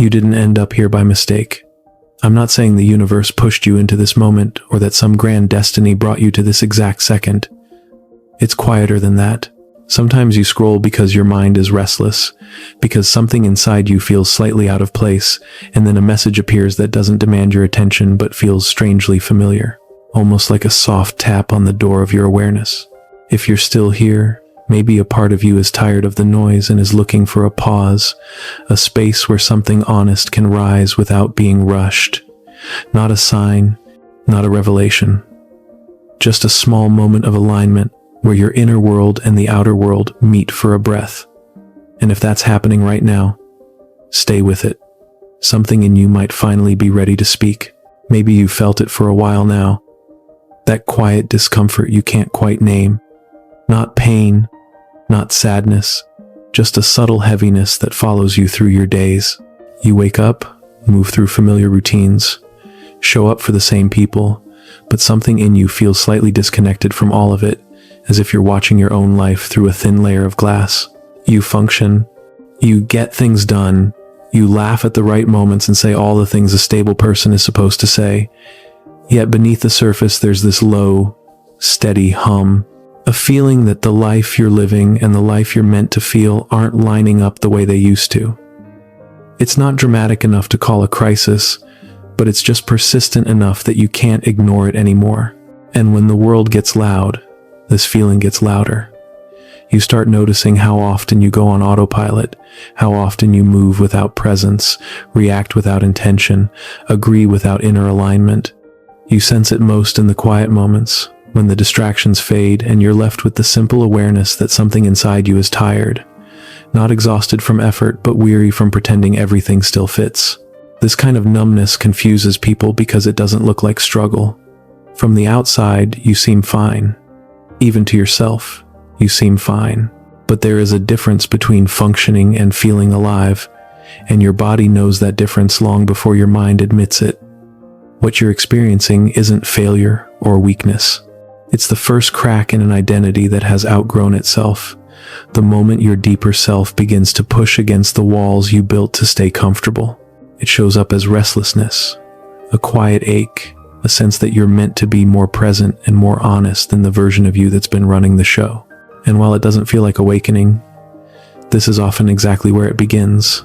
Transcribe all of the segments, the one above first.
You didn't end up here by mistake. I'm not saying the universe pushed you into this moment or that some grand destiny brought you to this exact second. It's quieter than that. Sometimes you scroll because your mind is restless, because something inside you feels slightly out of place, and then a message appears that doesn't demand your attention but feels strangely familiar, almost like a soft tap on the door of your awareness. If you're still here, maybe a part of you is tired of the noise and is looking for a pause, a space where something honest can rise without being rushed. Not a sign, not a revelation. Just a small moment of alignment where your inner world and the outer world meet for a breath. And if that's happening right now, stay with it. Something in you might finally be ready to speak. Maybe you've felt it for a while now. That quiet discomfort you can't quite name. Not pain, not sadness, just a subtle heaviness that follows you through your days. You wake up, move through familiar routines, show up for the same people, but something in you feels slightly disconnected from all of it, as if you're watching your own life through a thin layer of glass. You function, you get things done, you laugh at the right moments and say all the things a stable person is supposed to say. Yet beneath the surface there's this low, steady hum, a feeling that the life you're living and the life you're meant to feel aren't lining up the way they used to. It's not dramatic enough to call a crisis, but it's just persistent enough that you can't ignore it anymore. And when the world gets loud, this feeling gets louder. You start noticing how often you go on autopilot, how often you move without presence, react without intention, agree without inner alignment. You sense it most in the quiet moments, when the distractions fade and you're left with the simple awareness that something inside you is tired, not exhausted from effort, but weary from pretending everything still fits. This kind of numbness confuses people because it doesn't look like struggle. From the outside, you seem fine. Even to yourself, you seem fine. But there is a difference between functioning and feeling alive, and your body knows that difference long before your mind admits it. What you're experiencing isn't failure or weakness. It's the first crack in an identity that has outgrown itself. The moment your deeper self begins to push against the walls you built to stay comfortable. It shows up as restlessness, a quiet ache, a sense that you're meant to be more present and more honest than the version of you that's been running the show. And while it doesn't feel like awakening, this is often exactly where it begins.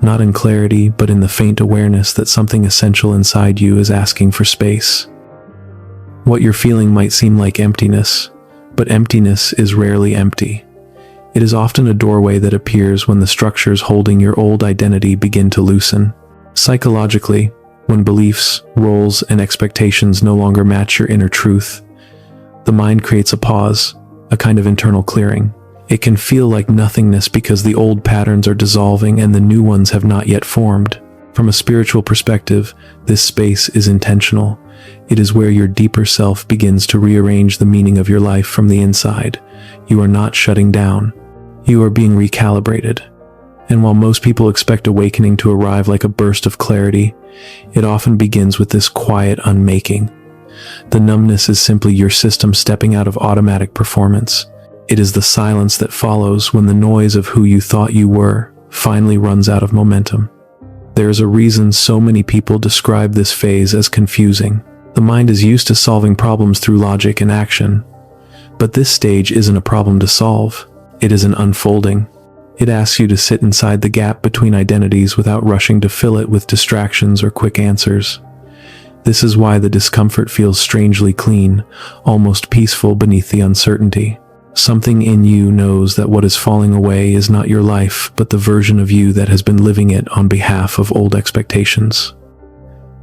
Not in clarity, but in the faint awareness that something essential inside you is asking for space. What you're feeling might seem like emptiness, but emptiness is rarely empty. It is often a doorway that appears when the structures holding your old identity begin to loosen. Psychologically, when beliefs, roles, and expectations no longer match your inner truth, the mind creates a pause, a kind of internal clearing. It can feel like nothingness because the old patterns are dissolving and the new ones have not yet formed. From a spiritual perspective, this space is intentional. It is where your deeper self begins to rearrange the meaning of your life from the inside. You are not shutting down. You are being recalibrated. And while most people expect awakening to arrive like a burst of clarity, it often begins with this quiet unmaking. The numbness is simply your system stepping out of automatic performance. It is the silence that follows when the noise of who you thought you were finally runs out of momentum. There is a reason so many people describe this phase as confusing. The mind is used to solving problems through logic and action. But this stage isn't a problem to solve. It is an unfolding. It asks you to sit inside the gap between identities without rushing to fill it with distractions or quick answers. This is why the discomfort feels strangely clean, almost peaceful beneath the uncertainty. Something in you knows that what is falling away is not your life, but the version of you that has been living it on behalf of old expectations.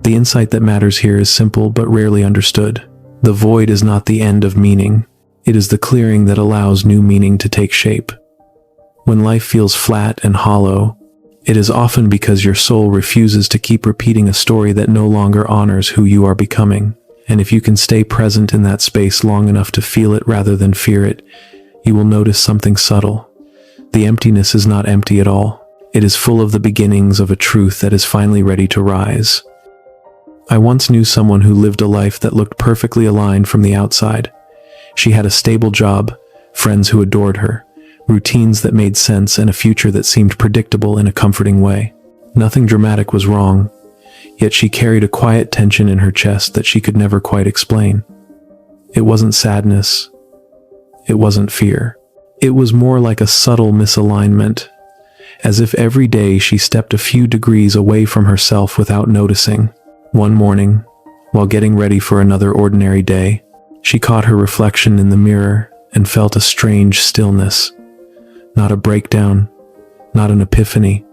The insight that matters here is simple but rarely understood. The void is not the end of meaning. It is the clearing that allows new meaning to take shape. When life feels flat and hollow, it is often because your soul refuses to keep repeating a story that no longer honors who you are becoming. And if you can stay present in that space long enough to feel it rather than fear it, you will notice something subtle. The emptiness is not empty at all. It is full of the beginnings of a truth that is finally ready to rise. I once knew someone who lived a life that looked perfectly aligned from the outside. She had a stable job, friends who adored her, routines that made sense, and a future that seemed predictable in a comforting way. Nothing dramatic was wrong, yet she carried a quiet tension in her chest that she could never quite explain. It wasn't sadness. It wasn't fear. It was more like a subtle misalignment, as if every day she stepped a few degrees away from herself without noticing. One morning, while getting ready for another ordinary day, she caught her reflection in the mirror and felt a strange stillness. Not a breakdown, not an epiphany,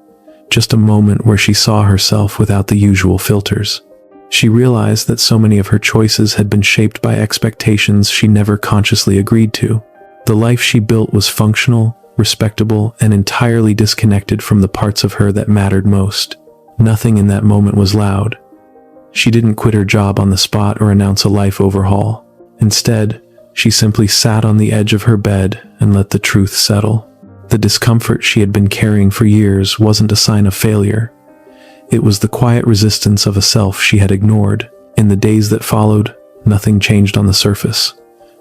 just a moment where she saw herself without the usual filters. She realized that so many of her choices had been shaped by expectations she never consciously agreed to. The life she built was functional, respectable, and entirely disconnected from the parts of her that mattered most. Nothing in that moment was loud. She didn't quit her job on the spot or announce a life overhaul. Instead, she simply sat on the edge of her bed and let the truth settle. The discomfort she had been carrying for years wasn't a sign of failure. It was the quiet resistance of a self she had ignored. In the days that followed, nothing changed on the surface,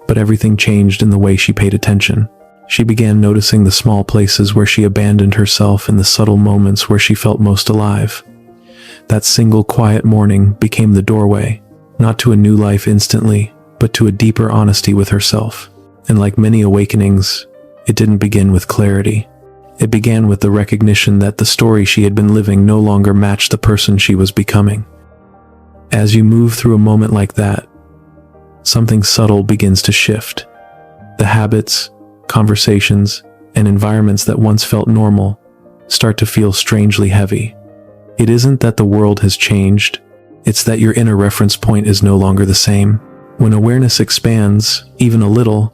but everything changed in the way she paid attention. She began noticing the small places where she abandoned herself and the subtle moments where she felt most alive. That single quiet morning became the doorway, not to a new life instantly, but to a deeper honesty with herself. And like many awakenings, it didn't begin with clarity. It began with the recognition that the story she had been living no longer matched the person she was becoming. As you move through a moment like that, something subtle begins to shift. The habits, conversations, and environments that once felt normal start to feel strangely heavy. It isn't that the world has changed, it's that your inner reference point is no longer the same. When awareness expands, even a little,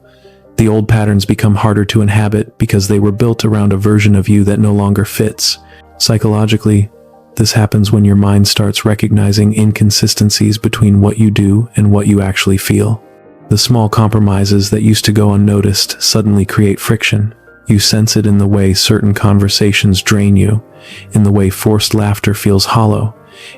the old patterns become harder to inhabit because they were built around a version of you that no longer fits. Psychologically, this happens when your mind starts recognizing inconsistencies between what you do and what you actually feel. The small compromises that used to go unnoticed suddenly create friction. You sense it in the way certain conversations drain you, in the way forced laughter feels hollow,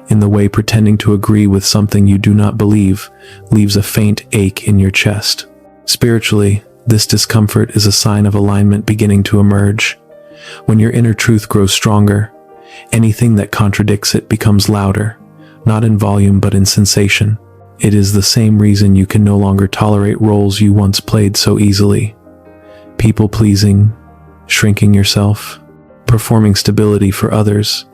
in the way pretending to agree with something you do not believe leaves a faint ache in your chest. Spiritually, this discomfort is a sign of alignment beginning to emerge. When your inner truth grows stronger, anything that contradicts it becomes louder, not in volume but in sensation. It is the same reason you can no longer tolerate roles you once played so easily. People-pleasing, shrinking yourself, performing stability for others.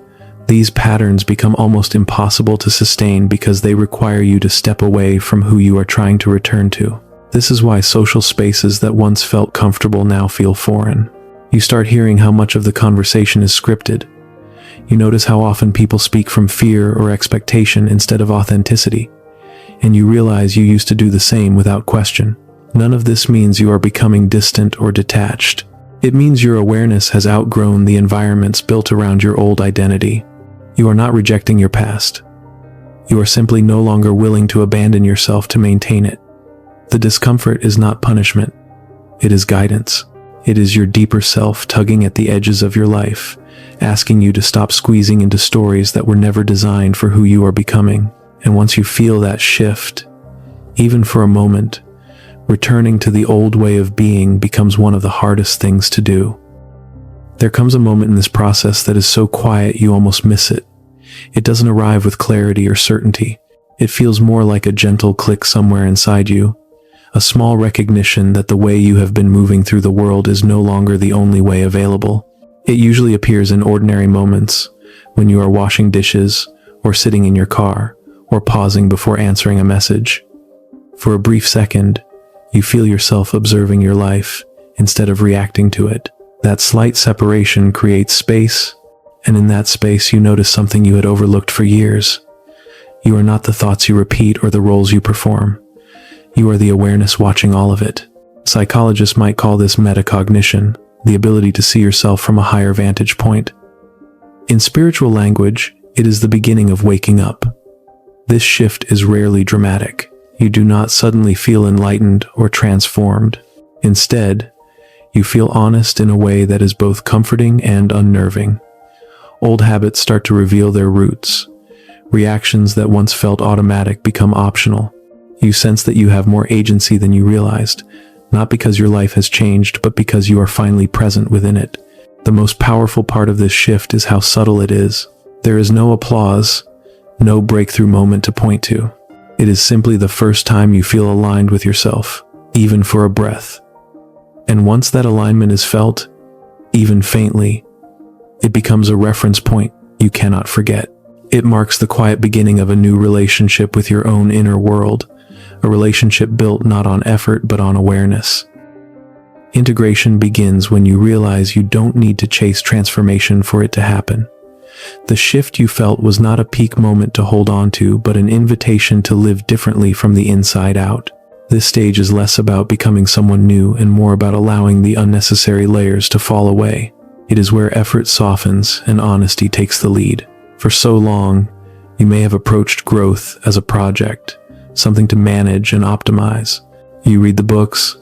These patterns become almost impossible to sustain because they require you to step away from who you are trying to return to. This is why social spaces that once felt comfortable now feel foreign. You start hearing how much of the conversation is scripted. You notice how often people speak from fear or expectation instead of authenticity. And you realize you used to do the same without question. None of this means you are becoming distant or detached. It means your awareness has outgrown the environments built around your old identity. You are not rejecting your past. You are simply no longer willing to abandon yourself to maintain it. The discomfort is not punishment. It is guidance. It is your deeper self tugging at the edges of your life, asking you to stop squeezing into stories that were never designed for who you are becoming. And once you feel that shift, even for a moment, returning to the old way of being becomes one of the hardest things to do. There comes a moment in this process that is so quiet you almost miss it. It doesn't arrive with clarity or certainty. It feels more like a gentle click somewhere inside you, a small recognition that the way you have been moving through the world is no longer the only way available. It usually appears in ordinary moments, when you are washing dishes, or sitting in your car, or pausing before answering a message. For a brief second, you feel yourself observing your life instead of reacting to it. That slight separation creates space, and in that space you notice something you had overlooked for years. You are not the thoughts you repeat or the roles you perform. You are the awareness watching all of it. Psychologists might call this metacognition, the ability to see yourself from a higher vantage point. In spiritual language, it is the beginning of waking up. This shift is rarely dramatic. You do not suddenly feel enlightened or transformed. Instead, you feel honest in a way that is both comforting and unnerving. Old habits start to reveal their roots. Reactions that once felt automatic become optional. You sense that you have more agency than you realized, not because your life has changed, but because you are finally present within it. The most powerful part of this shift is how subtle it is. There is no applause, no breakthrough moment to point to. It is simply the first time you feel aligned with yourself, even for a breath. And once that alignment is felt, even faintly, it becomes a reference point you cannot forget. It marks the quiet beginning of a new relationship with your own inner world, a relationship built not on effort but on awareness. Integration begins when you realize you don't need to chase transformation for it to happen. The shift you felt was not a peak moment to hold on to, but an invitation to live differently from the inside out. This stage is less about becoming someone new and more about allowing the unnecessary layers to fall away. It is where effort softens and honesty takes the lead. For so long, you may have approached growth as a project, something to manage and optimize. You read the books,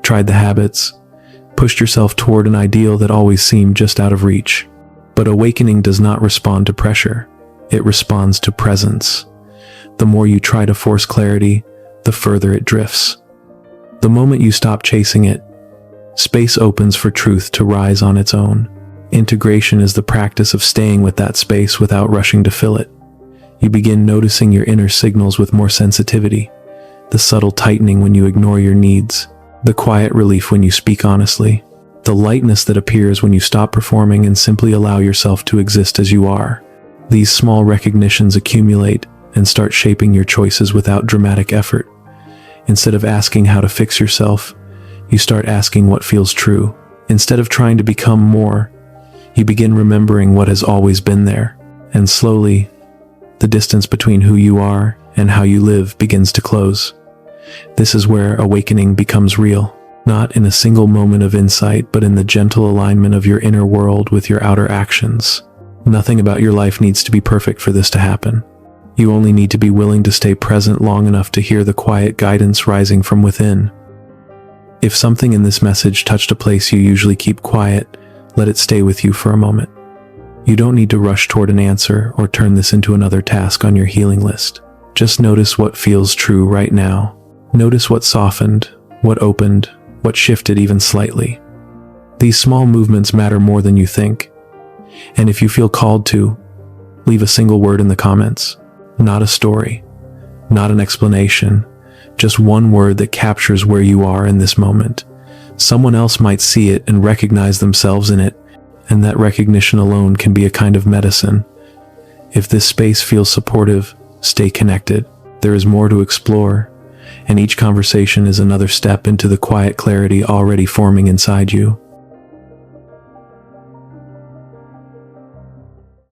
tried the habits, pushed yourself toward an ideal that always seemed just out of reach. But awakening does not respond to pressure. It responds to presence. The more you try to force clarity, the further it drifts. The moment you stop chasing it, space opens for truth to rise on its own. Integration is the practice of staying with that space without rushing to fill it. You begin noticing your inner signals with more sensitivity, the subtle tightening when you ignore your needs, the quiet relief when you speak honestly, the lightness that appears when you stop performing and simply allow yourself to exist as you are. These small recognitions accumulate and start shaping your choices without dramatic effort. Instead of asking how to fix yourself, you start asking what feels true. Instead of trying to become more, you begin remembering what has always been there. And slowly, the distance between who you are and how you live begins to close. This is where awakening becomes real, not in a single moment of insight, but in the gentle alignment of your inner world with your outer actions. Nothing about your life needs to be perfect for this to happen. You only need to be willing to stay present long enough to hear the quiet guidance rising from within. If something in this message touched a place you usually keep quiet, let it stay with you for a moment. You don't need to rush toward an answer or turn this into another task on your healing list. Just notice what feels true right now. Notice what softened, what opened, what shifted even slightly. These small movements matter more than you think. And if you feel called to, leave a single word in the comments. Not a story, not an explanation, just one word that captures where you are in this moment. Someone else might see it and recognize themselves in it, and that recognition alone can be a kind of medicine. If this space feels supportive, stay connected. There is more to explore, and each conversation is another step into the quiet clarity already forming inside you.